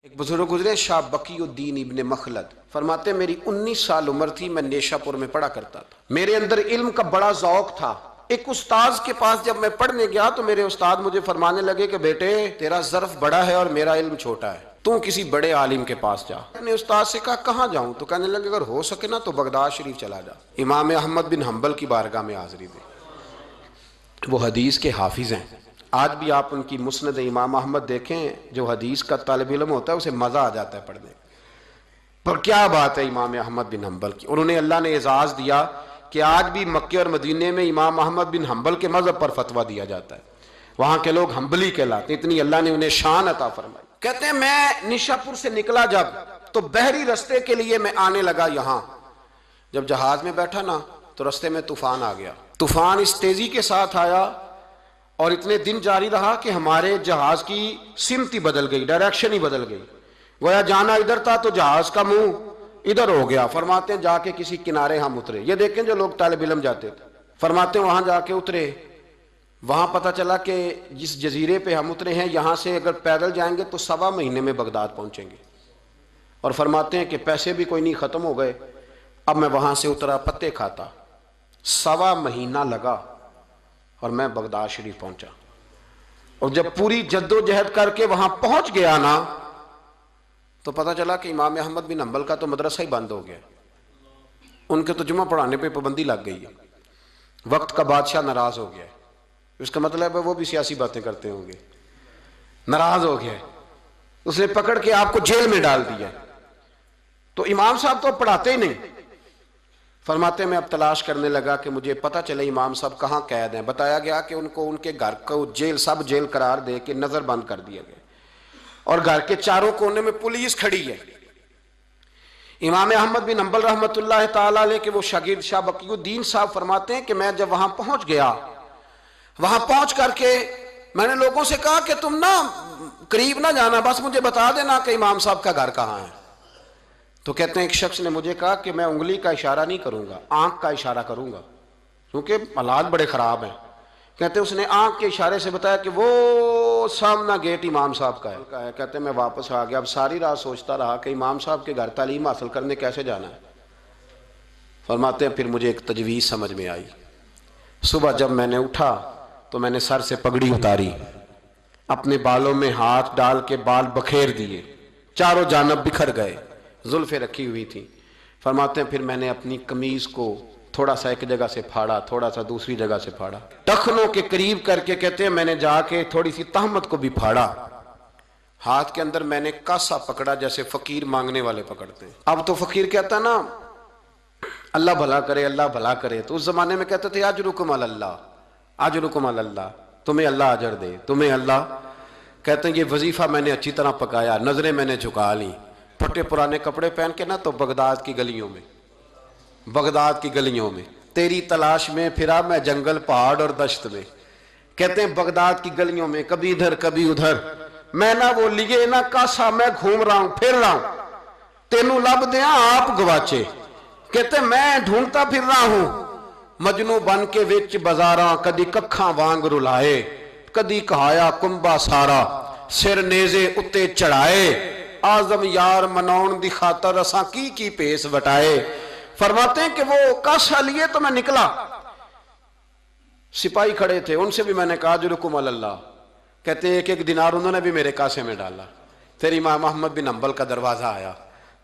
ایک بزرگ گزرے شاہ بقی الدین ابن مخلد، فرماتے میری 19 سال عمر تھی، میں نیشا پور میں پڑھا کرتا تھا، میرے اندر علم کا بڑا ذوق تھا۔ ایک استاذ کے پاس جب میں پڑھنے گیا تو میرے استاد مجھے فرمانے لگے کہ بیٹے تیرا ظرف بڑا ہے اور میرا علم چھوٹا ہے، تو کسی بڑے عالم کے پاس جا۔ میں نے استاد سے کہا کہاں جاؤں؟ تو کہنے لگے اگر ہو سکے نا تو بغداد شریف چلا جا، امام احمد بن حنبل کی بارگاہ میں حاضری دے، وہ حدیث کے حافظ ہیں۔ آج بھی آپ ان کی مسند امام احمد دیکھیں، جو حدیث کا طالب علم ہوتا ہے اسے مزہ آ جاتا ہے پڑھنے پر۔ کیا بات ہے امام احمد بن حنبل کی، انہوں نے اللہ نے اعزاز دیا کہ آج بھی مکے اور مدینے میں امام احمد بن حنبل کے مذہب پر فتویٰ دیا جاتا ہے، وہاں کے لوگ حنبلی کہلاتے، اتنی اللہ نے انہیں شان عطا فرمائی۔ کہتے ہیں میں نیشا پور سے نکلا جب تو بحری رستے کے لیے میں آنے لگا یہاں، جب جہاز میں بیٹھا نا تو رستے میں طوفان آ گیا، طوفان اس تیزی کے ساتھ آیا اور اتنے دن جاری رہا کہ ہمارے جہاز کی سمت ہی بدل گئی، ڈائریکشن ہی بدل گئی، گویا جانا ادھر تھا تو جہاز کا منہ ادھر ہو گیا۔ فرماتے ہیں جا کے کسی کنارے ہم اترے، یہ دیکھیں جو لوگ طالب علم جاتے تھے، فرماتے ہیں وہاں جا کے اترے، وہاں پتہ چلا کہ جس جزیرے پہ ہم اترے ہیں یہاں سے اگر پیدل جائیں گے تو 1.25 مہینے میں بغداد پہنچیں گے، اور فرماتے ہیں کہ پیسے بھی کوئی نہیں، ختم ہو گئے۔ اب میں وہاں سے اترا پتے کھاتا، 1.25 مہینہ لگا اور میں بغداد شریف پہنچا، اور جب پوری جد و جہد کر کے وہاں پہنچ گیا نا تو پتہ چلا کہ امام احمد بن حنبل کا تو مدرسہ ہی بند ہو گیا، ان کے تو جمعہ پڑھانے پہ پابندی لگ گئی ہے، وقت کا بادشاہ ناراض ہو گیا ہے، اس کا مطلب ہے وہ بھی سیاسی باتیں کرتے ہوں گے، ناراض ہو گیا ہے، اس نے پکڑ کے آپ کو جیل میں ڈال دیا۔ تو امام صاحب تو پڑھاتے ہی نہیں۔ فرماتے میں اب تلاش کرنے لگا کہ مجھے پتہ چلے امام صاحب کہاں قید ہیں، بتایا گیا کہ ان کو ان کے گھر کو جیل، سب جیل قرار دے کے نظر بند کر دیا گیا، اور گھر کے چاروں کونے میں پولیس کھڑی ہے۔ امام احمد بن حنبل رحمۃ اللہ تعالیٰ علیہ کے وہ شاگرد شاہ بقی الدین صاحب فرماتے ہیں کہ میں جب وہاں پہنچ گیا، وہاں پہنچ کر کے میں نے لوگوں سے کہا کہ تم نا قریب نہ جانا، بس مجھے بتا دینا کہ امام صاحب کا گھر کہاں ہے۔ تو کہتے ہیں ایک شخص نے مجھے کہا کہ میں انگلی کا اشارہ نہیں کروں گا، آنکھ کا اشارہ کروں گا، کیونکہ حالات بڑے خراب ہیں۔ کہتے ہیں اس نے آنکھ کے اشارے سے بتایا کہ وہ سامنا گیٹ امام صاحب کا ہے۔ کہتے ہیں میں واپس آ گیا، اب ساری رات سوچتا رہا کہ امام صاحب کے گھر تعلیم حاصل کرنے کیسے جانا ہے۔ فرماتے ہیں پھر مجھے ایک تجویز سمجھ میں آئی، صبح جب میں نے اٹھا تو میں نے سر سے پگڑی اتاری، اپنے بالوں میں ہاتھ ڈال کے بال بکھیر دیے، چاروں جانب بکھر گئے، زلفیں رکھی ہوئی تھیں۔ فرماتے ہیں پھر میں نے اپنی قمیض کو تھوڑا سا ایک جگہ سے پھاڑا، تھوڑا سا دوسری جگہ سے پھاڑا، ٹخنوں کے قریب کر کے کہتے ہیں میں نے جا کے تھوڑی سی تہمت کو بھی پھاڑا، ہاتھ کے اندر میں نے کاسا پکڑا جیسے فقیر مانگنے والے پکڑتے ہیں۔ اب تو فقیر کہتا نا اللہ بھلا کرے، اللہ بھلا کرے، تو اس زمانے میں کہتے تھے اجرکم علی اللہ، اجرکم علی اللہ، تمہیں اللہ اجر دے، تمہیں اللہ۔ کہتے ہیں یہ وظیفہ میں نے اچھی طرح پکایا، نظریں میں نے جھکا لی، پھٹے پرانے کپڑے پہن کے نا تو بغداد کی گلیوں میں، بغداد کی گلیوں میں تیری تلاش میں پھرا میں جنگل، پہاڑ اور دشت میں۔ کہتے ہیں بغداد کی گلیوں میں کبھی ادھر کبھی ادھر، میں نہ وہ لیے نہ کاسا، میں گھوم رہا ہوں پھر رہا ہوں، تینوں لب دیاں آپ گواچے۔ کہتے ہیں میں ڈھونڈتا پھر رہا ہوں مجنو بن کے وچ بازاراں، کدی ککھاں وانگ رلائے، کدی کہایا کنبا سارا، سر نیزے اتے چڑھائے، آزم یار مناؤن دی خاطر اساں کی پیس وٹائے۔ فرماتے ہیں کہ وہ کاسا لیے تو میں نکلا، سپاہی کھڑے تھے، ان سے بھی میں نے کہا اجرکم علی اللہ۔ کہتے ہیں ایک ایک دینار انہوں نے بھی میرے کاسے میں ڈالا۔ پھر امام احمد بن حنبل کا دروازہ آیا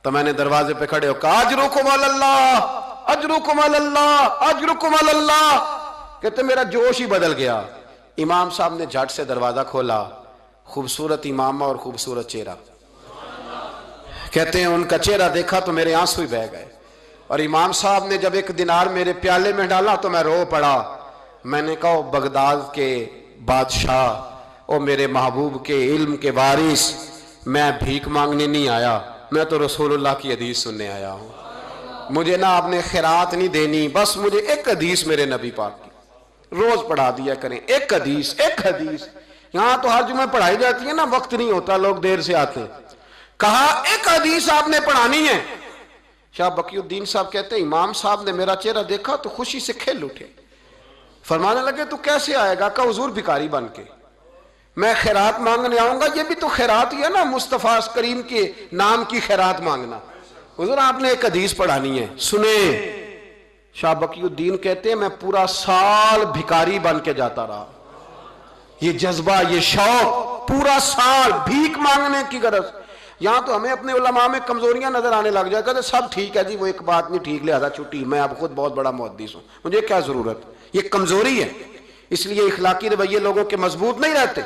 تو میں نے دروازے پہ کھڑے ہو کہا اجرکم علی اللہ، اجرکم علی اللہ، اجرکم علی اللہ۔ کہتے میرا جوش ہی بدل گیا۔ امام صاحب نے جھٹ سے دروازہ کھولا، خوبصورت امامہ اور خوبصورت چہرہ، کہتے ہیں ان کا چہرہ دیکھا تو میرے آنسو ہی بہہ گئے، اور امام صاحب نے جب ایک دینار میرے پیالے میں ڈالا تو میں رو پڑا۔ میں نے کہا بغداد کے بادشاہ، او میرے محبوب کے علم کے وارث، میں بھیک مانگنے نہیں آیا، میں تو رسول اللہ کی حدیث سننے آیا ہوں، مجھے نہ آپ نے خیرات نہیں دینی، بس مجھے ایک حدیث میرے نبی پاک کی روز پڑھا دیا کریں، ایک حدیث ایک حدیث۔ یہاں تو ہر جمعہ پڑھائی جاتی ہے نا، وقت نہیں ہوتا، لوگ دیر سے آتے ہیں۔ کہا ایک حدیث آپ نے پڑھانی ہے۔ شاہ بقی الدین صاحب کہتے ہیں امام صاحب نے میرا چہرہ دیکھا تو خوشی سے کھل اٹھے، فرمانے لگے تو کیسے آئے گا؟ کہا حضور بھکاری بن کے۔ میں خیرات مانگنے آؤں گا، یہ بھی تو خیرات ہی ہے نا، مصطفیٰ کریم کے نام کی خیرات مانگنا۔ حضور آپ نے ایک حدیث پڑھانی ہے، سنیں۔ شاہ بقی الدین کہتے ہیں میں پورا سال بھکاری بن کے جاتا رہا، یہ جذبہ، یہ شوق، پورا سال بھیک مانگنے کی غرض۔ یہاں تو ہمیں اپنے علماء میں کمزوریاں نظر آنے لگ جائے، کہتے سب ٹھیک ہے جی، وہ ایک بات نہیں ٹھیک، لہذا چھٹی، میں اب خود بہت بڑا محدث ہوں، مجھے کیا ضرورت۔ یہ کمزوری ہے، اس لیے اخلاقی رویے لوگوں کے مضبوط نہیں رہتے،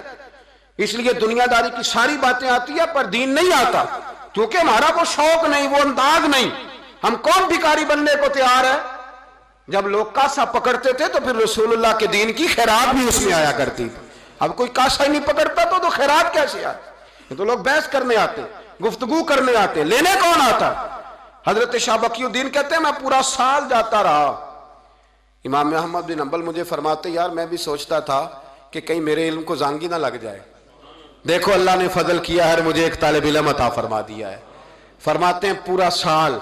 اس لیے دنیا داری کی ساری باتیں آتی ہیں پر دین نہیں آتا، کیونکہ ہمارا وہ شوق نہیں، وہ انداز نہیں۔ ہم کون بھکاری بننے کو تیار ہے؟ جب لوگ کاسا پکڑتے تھے تو پھر رسول اللہ کے دین کی خیرات بھی اس میں آیا کرتی تھی۔ اب کوئی کاسا ہی نہیں پکڑتا تو خیرات کیسے آتی؟ یہ تو لوگ بحث کرنے آتے، گفتگو کرنے آتے، لینے کون آتا؟ حضرت شاہ بقی الدین کہتے ہیں میں پورا سال جاتا رہا۔ امام احمد بن حنبل مجھے فرماتے یار میں بھی سوچتا تھا کہ کہیں میرے علم کو زانگی نہ لگ جائے، دیکھو اللہ نے فضل کیا ہے، مجھے ایک طالب علم عطا فرما دیا ہے۔ فرماتے ہیں پورا سال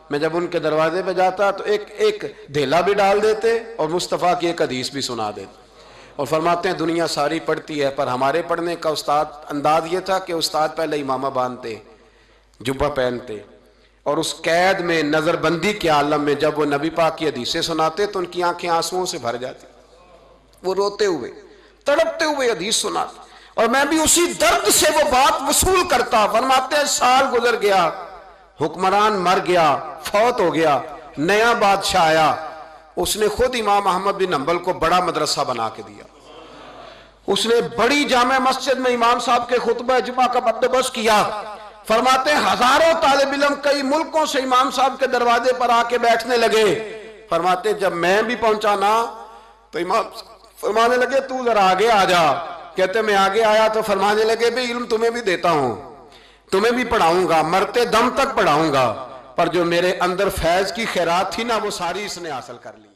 میں جب ان کے دروازے پہ جاتا تو ایک دھیلا بھی ڈال دیتے اور مصطفیٰ کی ایک حدیث بھی سنا دیتے، اور فرماتے ہیں دنیا ساری پڑھتی ہے پر ہمارے پڑھنے کا استاد انداز یہ تھا کہ استاد پہلے امامہ باندھتے، جبہ پہنتے، اور اس قید میں نظر بندی کے عالم میں جب وہ نبی پاک کی حدیثیں سناتے تو ان کی آنکھیں آنسوؤں سے بھر جاتی، وہ روتے ہوئے تڑپتے ہوئے حدیث سناتے، اور میں بھی اسی درد سے وہ بات وصول کرتا۔ فرماتے ہیں سال گزر گیا، حکمران مر گیا، فوت ہو گیا، نیا بادشاہ آیا، اس نے خود امام احمد بن حنبل کو بڑا مدرسہ بنا کے دیا، اس نے بڑی جامع مسجد میں امام صاحب کے خطبہ جمعہ کا بندوبست کیا۔ فرماتے ہیں ہزاروں طالب علم کئی ملکوں سے امام صاحب کے دروازے پر آ کے بیٹھنے لگے۔ فرماتے جب میں بھی پہنچا نا تو امام فرمانے لگے تو ذرا آگے آ جا، کہتے میں آگے آیا تو فرمانے لگے بھی علم تمہیں بھی دیتا ہوں، تمہیں بھی پڑھاؤں گا، مرتے دم تک پڑھاؤں گا، پر جو میرے اندر فیض کی خیرات تھی نا وہ ساری اس نے حاصل کر لی۔